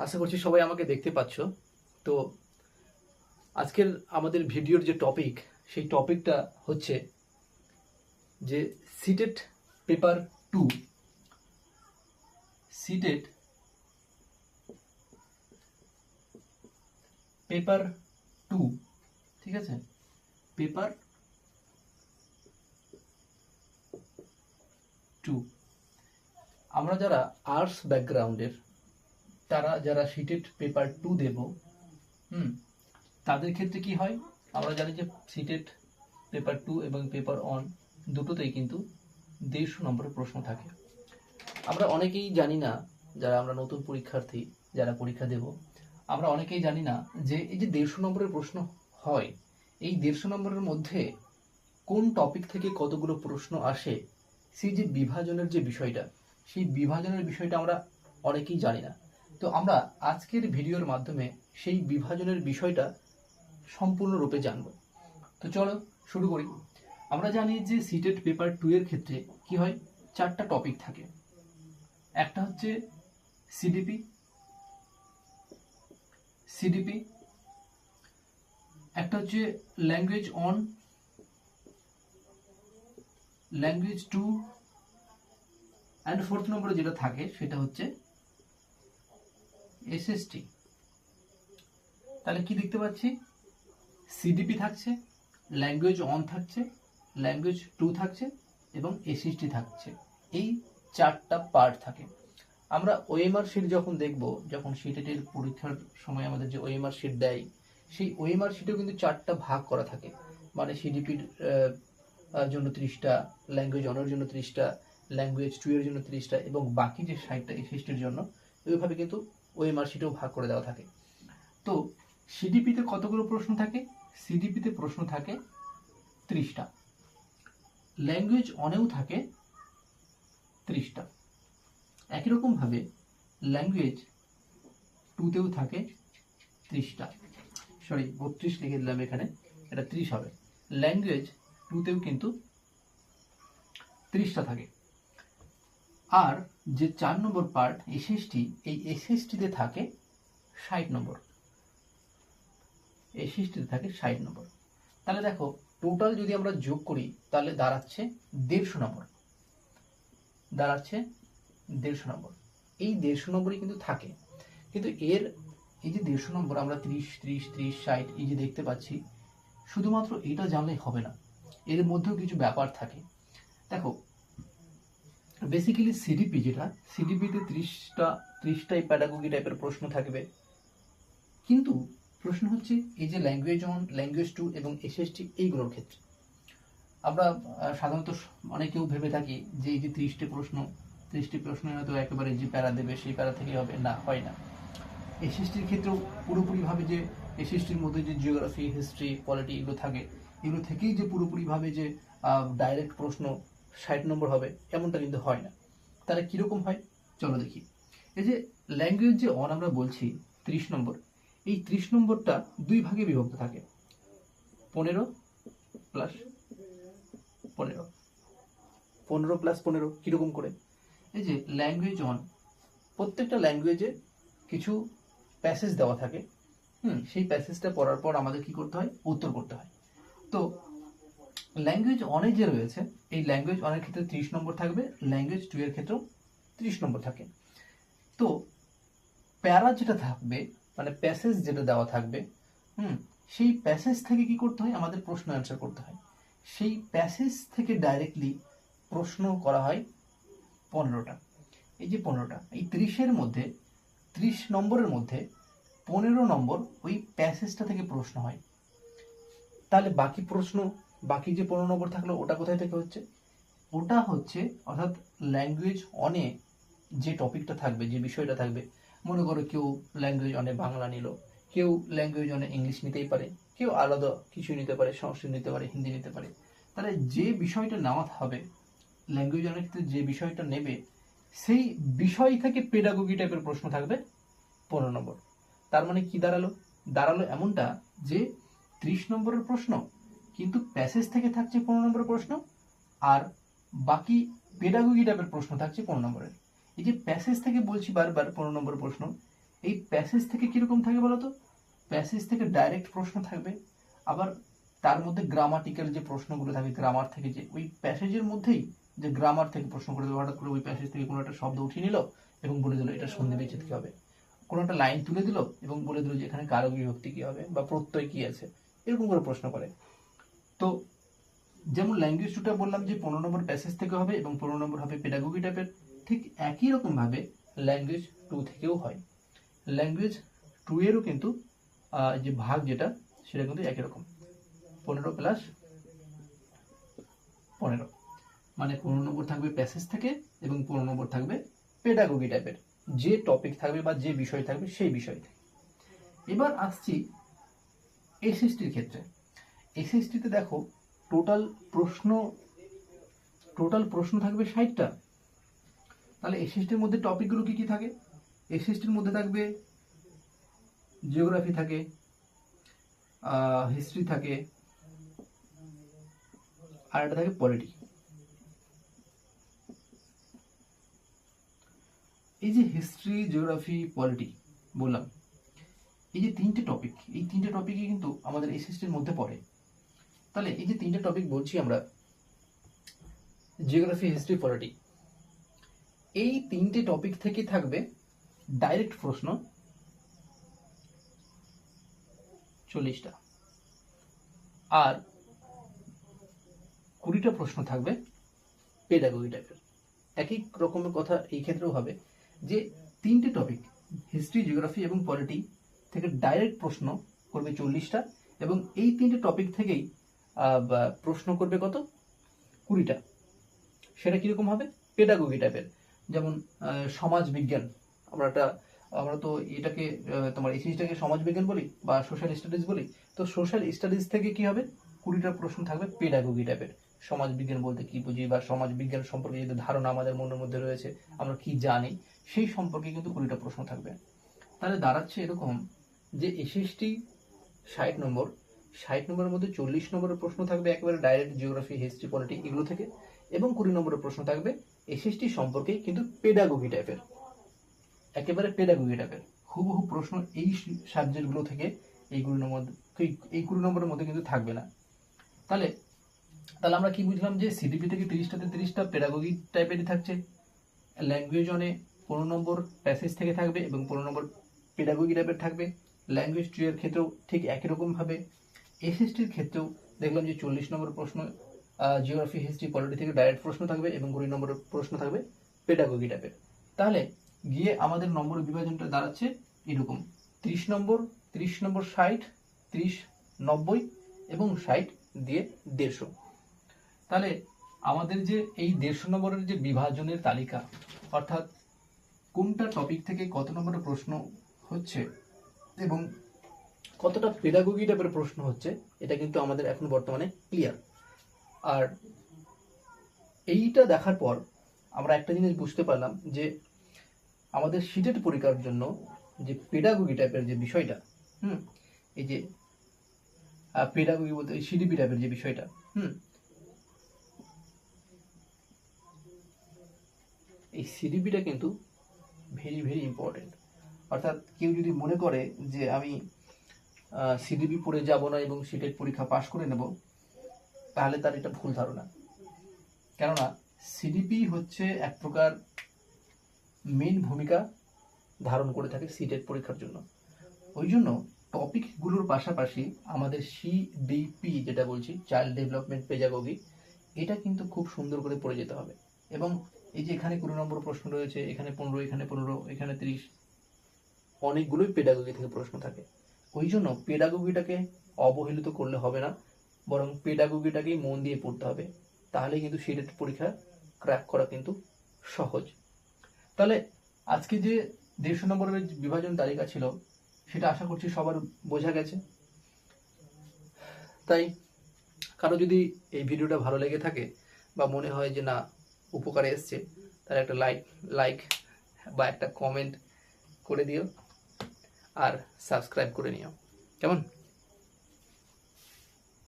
আশা করছি সবাই আমাকে দেখতে পাচ্ছ। তো আজকের আমাদের ভিডিওর যে টপিক, সেই টপিকটা হচ্ছে যে সিটেট পেপার 2, সিটেট পেপার 2, ঠিক আছে, পেপার 2। আমরা যারা আর্টস ব্যাকগ্রাউন্ডের, তারা যারা সিটেট পেপার 2 দেব, তাদের ক্ষেত্রে কি হয়, আমরা জানি যে সিটেট পেপার 2 এবং পেপার 1 দুটোতেই কিন্তু 150 নম্বরের প্রশ্ন থাকে। আমরা অনেকেই জানি না, যারা আমরা নতুন পরীক্ষার্থী, যারা পরীক্ষা দেব, আমরা অনেকেই জানি না যে এই যে 150 নম্বরের প্রশ্ন হয়, এই 150 নম্বরের মধ্যে কোন টপিক থেকে কতগুলো প্রশ্ন আসে, সেই যে বিভাজনের যে বিষয়টা, সেই বিভাজনের বিষয়টা আমরা অনেকেই জানি না। তো আমরা আজকের ভিডিওর মাধ্যমে সেই বিভাজনের বিষয়টা সম্পূর্ণরূপে জানব। তো চলো শুরু করি। আমরা জানি যে সিটেট পেপার 2 এর ক্ষেত্রে কি হয়, 4টা টপিক থাকে। একটা হচ্ছে সিডিপি, একটা হচ্ছে ল্যাঙ্গুয়েজ 1, ল্যাঙ্গুয়েজ 2, অ্যান্ড 4th নম্বরে যেটা থাকে সেটা হচ্ছে এসএসটি। তাহলে কি দেখতে পাচ্ছি, সিডিপি থাকছে, ল্যাঙ্গুয়েজ 1 থাকছে, ল্যাঙ্গুয়েজ 2 থাকছে এবং এসএসটি থাকছে। এই 4টা পার্ট থাকে। আমরা ওএমআর শিট যখন দেখব, যখন সিটেটের পরীক্ষার সময় আমাদের যে ওএমআর শিট দেয়, সেই ওএমআর শিটেও কিন্তু 4টা ভাগ করা থাকে। মানে সিডিপির জন্য 30টা, ল্যাঙ্গুয়েজ 1 এর জন্য 30টা, ল্যাঙ্গুয়েজ 2 এর জন্য 30টা এবং বাকি যে 60টা এসএসটির জন্য, এইভাবে কিন্তু ওএমআর শিটেও ভাগ করে দেওয়া থাকে। তো সিডিপিতে কতগুলো প্রশ্ন থাকে? সিডিপিতে প্রশ্ন থাকে 30টা, ল্যাঙ্গুয়েজ 1 এও থাকে 30টা, একই রকম ভাবে ল্যাঙ্গুয়েজ 2তেও থাকে 30টা, সরি 32 লিখে দিলাম এখানে, এটা 30 হবে। ল্যাঙ্গুয়েজ 2তেও কিন্তু 30টা থাকে। আর যে 4 নম্বর পার্ট এসএসটি, এই এসএসটিতে থাকে 60 নম্বর, এসএসটিতে থাকে 60 নম্বর। তাহলে দেখো, টোটাল যদি আমরা যোগ করি তাহলে দাঁড়াচ্ছে 150 নম্বর, দাঁড়াচ্ছে 150 নম্বর। এই 150 নম্বরই কিন্তু থাকে। কিন্তু এর এই যে 150 নম্বর আমরা 30 30 30 60 এই যে দেখতে পাচ্ছি, শুধুমাত্র এটা জানলেই হবে না, এর মধ্যেও কিছু ব্যাপার থাকে। দেখো, বেসিক্যালি সিডিপি যেটা, সিডিপিতে 30টাই প্যাডাগোগি টাইপের প্রশ্ন থাকবে। কিন্তু প্রশ্ন হচ্ছে এই যে ল্যাঙ্গুয়েজ 1, ল্যাঙ্গুয়েজ 2 এবং এসএসটি, এইগুলোর ক্ষেত্রে আমরা সাধারণত অনেকেও ভেবে থাকি যে এই যে 30টি প্রশ্ন হয়তো একেবারে যে প্যারা দেবে সেই প্যারা থেকেই হবে, না, হয় না। এসএসটির ক্ষেত্রেও পুরোপুরিভাবে যে এসএসটির মধ্যে যে জিওগ্রাফি, হিস্ট্রি, পলিটি এগুলো থাকে, এগুলো থেকেই যে পুরোপুরিভাবে যে ডাইরেক্ট প্রশ্ন 60 নম্বর হবে, এমনটা কিন্তু হয় না। তাহলে কীরকম হয় চলো দেখি। এই যে ল্যাঙ্গুয়েজ যে 1 আমরা বলছি 30 নম্বর, এই 30 নম্বরটা 2 ভাগে বিভক্ত থাকে, 15 প্লাস 15, 15 প্লাস 15 কীরকম করে? এই যে ল্যাঙ্গুয়েজ 1, প্রত্যেকটা ল্যাঙ্গুয়েজে কিছু প্যাসেজ দেওয়া থাকে, সেই প্যাসেজটা পড়ার পর আমাদের কি করতে হয়, উত্তর করতে হয়। তো ল্যাঙ্গুয়েজ 1 যে রয়েছে, এই ল্যাঙ্গুয়েজ 1 এর ক্ষেত্রে 30 নম্বর থাকবে, ল্যাঙ্গুয়েজ 2 এর ক্ষেত্রেও 30 নম্বর থাকে। তো প্যারা যেটা থাকবে, মানে প্যাসেজ যেটা দেওয়া থাকবে, সেই প্যাসেজ থেকে কি করতে হয়, আমাদের প্রশ্ন অ্যান্সার করতে হয়। সেই প্যাসেজ থেকে ডাইরেক্টলি প্রশ্ন করা হয় 15টা। এই যে 15টা, এই 30-এর মধ্যে, 30 নম্বরের মধ্যে 15 নম্বর ওই প্যাসেজটা থেকে প্রশ্ন হয়। তাহলে বাকি প্রশ্ন, বাকি যে 15 নম্বর থাকলো, ওটা কোথায় থেকে হচ্ছে? ওটা হচ্ছে, অর্থাৎ ল্যাঙ্গুয়েজ 1-এ যে টপিকটা থাকবে, যে বিষয়টা থাকবে, মনে করো কেউ ল্যাঙ্গুয়েজ 1-এ বাংলা নিল, কেউ ল্যাঙ্গুয়েজ 1-এ ইংলিশ নিতেই পারে, কেউ আলাদা কিছু নিতে পারে, সংস্কৃত নিতে পারে, হিন্দি নিতে পারে। তাহলে যে বিষয়টা নেওয়া হবে, ল্যাঙ্গুয়েজ 1-এর ক্ষেত্রে যে বিষয়টা নেবে, সেই বিষয় থেকে পেডাগোগি টাইপের প্রশ্ন থাকবে 15 নম্বর। তার মানে কি দাঁড়ালো? দাঁড়ালো এমনটা যে 30 নম্বরের প্রশ্ন, কিন্তু প্যাসেজ থেকে থাকছে 15 নম্বরের প্রশ্ন, আর বাকি পেডাগোগি টাইপের প্রশ্ন থাকছে 15 নম্বরের। এই যে প্যাসেজ থেকে বলছি বারবার 15 নম্বরের প্রশ্ন, এই প্যাসেজ থেকে কিরকম থাকে বলো তো? প্যাসেজ থেকে ডাইরেক্ট প্রশ্ন থাকবে, আবার তার মধ্যে গ্রামাটিক্যাল যে প্রশ্নগুলো থাকে, গ্রামার থেকে যে ওই প্যাসেজের মধ্যেই যে গ্রামার থেকে প্রশ্ন করে দেবে, হঠাৎ করে ওই প্যাসেজ থেকে কোনো একটা শব্দ উঠিয়ে নিল এবং বলে দিল এটা সন্ধি বিচ্ছেদ কি হবে, কোনো একটা লাইন তুলে দিল এবং বলে দিল যে এখানে কারক বিভক্তি কি হবে বা প্রত্যয় কি আছে, এরকম করে প্রশ্ন করে। তো যেমন ল্যাঙ্গুয়েজ 2টা বললাম যে 15 নম্বর প্যাসেজ থেকে হবে এবং 15 নম্বর হবে পেডাগোগি টাইপের, ঠিক একই রকম ভাবে ল্যাঙ্গুয়েজ 2 থেকেও হয়। ল্যাঙ্গুয়েজ 2 এরও কিন্তু যে ভাগ যেটা সেটা কিন্তু একই রকম, 15 প্লাস 15, মানে 15 নম্বর থাকবে প্যাসেজ থেকে এবং 15 নম্বর থাকবে পেডাগোগি টাইপের, যে টপিক থাকবে বা যে বিষয় থাকবে সেই বিষয় থেকে। এবার আসছি এসএসটির ক্ষেত্রে। এসএসটিতে দেখো টোটাল প্রশ্ন থাকবে 60টা। তাহলে এসএসটির মধ্যে টপিকগুলো কি কি থাকে? এসএসটির মধ্যে থাকবে জিওগ্রাফি থাকে, হিস্ট্রি থাকে, আর একটা থাকে পলিটি। এই যে হিস্ট্রি, জিওগ্রাফি, পলিটি বললাম, এই যে তিনটে টপিক, এই তিনটে টপিকই কিন্তু আমাদের এসএসটির মধ্যে পড়ে। তাহলে এই যে তিনটে টপিক বলছি আমরা, জিওগ্রাফি, হিস্ট্রি, পলিটি, এই তিনটে টপিক থেকে থাকবে ডাইরেক্ট প্রশ্ন 40টা, আর 20টা প্রশ্ন থাকবে পেডাগোগি টাইপের। একই রকমের কথা এই ক্ষেত্রেও হবে যে তিনটে টপিক হিস্ট্রি, জিওগ্রাফি এবং পলিটি থেকে ডাইরেক্ট প্রশ্ন করবে 40টা, এবং এই তিনটে টপিক থেকেই প্রশ্ন করবে কত? 20টা। সেটা কিরকম হবে? পেডাগোগি টাইপের। যেমন সমাজ বিজ্ঞান, আমরা তো এটাকে তোমার এই জিনিসটাকে সমাজ বিজ্ঞান বলি বা সোশ্যাল স্টাডিজ বলি। তো সোশ্যাল স্টাডিজ থেকে কি হবে? 20টা প্রশ্ন থাকবে পেডাগোগি টাইপের। সমাজ বিজ্ঞান বলতে কি বুঝি বা সমাজ বিজ্ঞান সম্পর্কে যে ধারণা আমাদের মনের মধ্যে রয়েছে, আমরা কি জানি, সেই সম্পর্কে কিন্তু 20টা প্রশ্ন থাকবে। তাহলে দাঁড়াচ্ছে এরকম যে এসএসটি 60 নম্বর, 60 নম্বরের মধ্যে 40 নম্বরের প্রশ্ন থাকবে একেবারে ডাইরেক্ট জিওগ্রাফি, হিস্ট্রি, পলিটি এগুলো থেকে, এবং 20 নম্বরের প্রশ্ন থাকবে এসএসটি সম্পর্কে কিন্তু পেডাগোগি টাইপের, একেবারে পেডাগোগি টাইপের হুবহু প্রশ্ন এই সাবজেক্টগুলো থেকে এই 20 নম্বরের মধ্যে কিন্তু থাকবে না। তাহলে আমরা কি বুঝলাম? যে সিডিপি থেকে 30টাতে 30টা পেডাগোগি টাইপেরই থাকছে, ল্যাঙ্গুয়েজ অনে 15 নম্বর প্যাসেজ থেকে থাকবে এবং 15 নম্বর পেডাগোগি টাইপের থাকবে। ল্যাঙ্গুয়েজ 2 এর ক্ষেত্রেও ঠিক একই রকম ভাবে। এসএসটির ক্ষেত্রেও দেখলাম যে 40 নম্বর প্রশ্ন জিওগ্রাফি, হিস্ট্রি, পলিটি থেকে ডাইরেক্ট প্রশ্ন থাকবে এবং 20 নম্বরের প্রশ্ন থাকবে পেডাগোগি টাইপের। তাহলে গিয়ে আমাদের নম্বর বিভাজনটা দাঁড়াচ্ছে এরকম: 30 নম্বর, 60, 30, 90 এবং 60 দিয়ে 150। তাহলে আমাদের যে এই 150 নম্বরের যে বিভাজনের তালিকা, অর্থাৎ কোনটা টপিক থেকে কত নম্বরের প্রশ্ন হচ্ছে এবং কতটা পেডাগোগি টাইপের প্রশ্ন হচ্ছে, এটা কিন্তু আমাদের এখন বর্তমানে ক্লিয়ার। আর এইটা দেখার পর আমরা একটা জিনিস বুঝতে পারলাম যে আমাদের সিটেট পরীক্ষার জন্য যে পেডাগোগি টাইপের যে বিষয়টা, এই যে পেডাগোগি বলতে সিডিপি টাইপের যে বিষয়টা, এই সিডিপিটা কিন্তু ভেরি ভেরি ইম্পর্টেন্ট। অর্থাৎ কেউ যদি মনে করে যে আমি সিডিপি পড়ে যাব না এবং সিটেট পরীক্ষা পাশ করে নেব, তাহলে তার এটা ভুল ধারণা। কেননা সিডিপি হচ্ছে এক প্রকার মেইন ভূমিকা ধারণ করে থাকে সিটেট পরীক্ষার জন্য। ওই জন্য টপিকগুলোর পাশাপাশি আমাদের সিডিপি যেটা বলছি, চাইল্ড ডেভেলপমেন্ট পেডাগোগি, এটা কিন্তু খুব সুন্দর করে পড়ে যেতে হবে। এবং এই যে এখানে 20 নম্বর প্রশ্ন রয়েছে, এখানে 15, এখানে 15, এখানে 30, অনেকগুলোই পেডাগোগি থেকে প্রশ্ন থাকে। ওই জন্য পেডাগোগিটাকে অবহেলিত করলে হবে না, বরং পেডাগোগিটাকেই মন দিয়ে পড়তে হবে। তাহলে কিন্তু সিটেট পরীক্ষা ক্র্যাক করা কিন্তু সহজ। তাহলে আজকে যে 150 নম্বরের বিভাজন তালিকা ছিল, সেটা আশা করছি সবার বোঝা গেছে। তাই কারো যদি এই ভিডিওটা ভালো লেগে থাকে বা মনে হয় যে না উপকারে এসছে, তাহলে একটা লাইক বা একটা কমেন্ট করে দিও আর সাবস্ক্রাইব করে নিও, কেমন?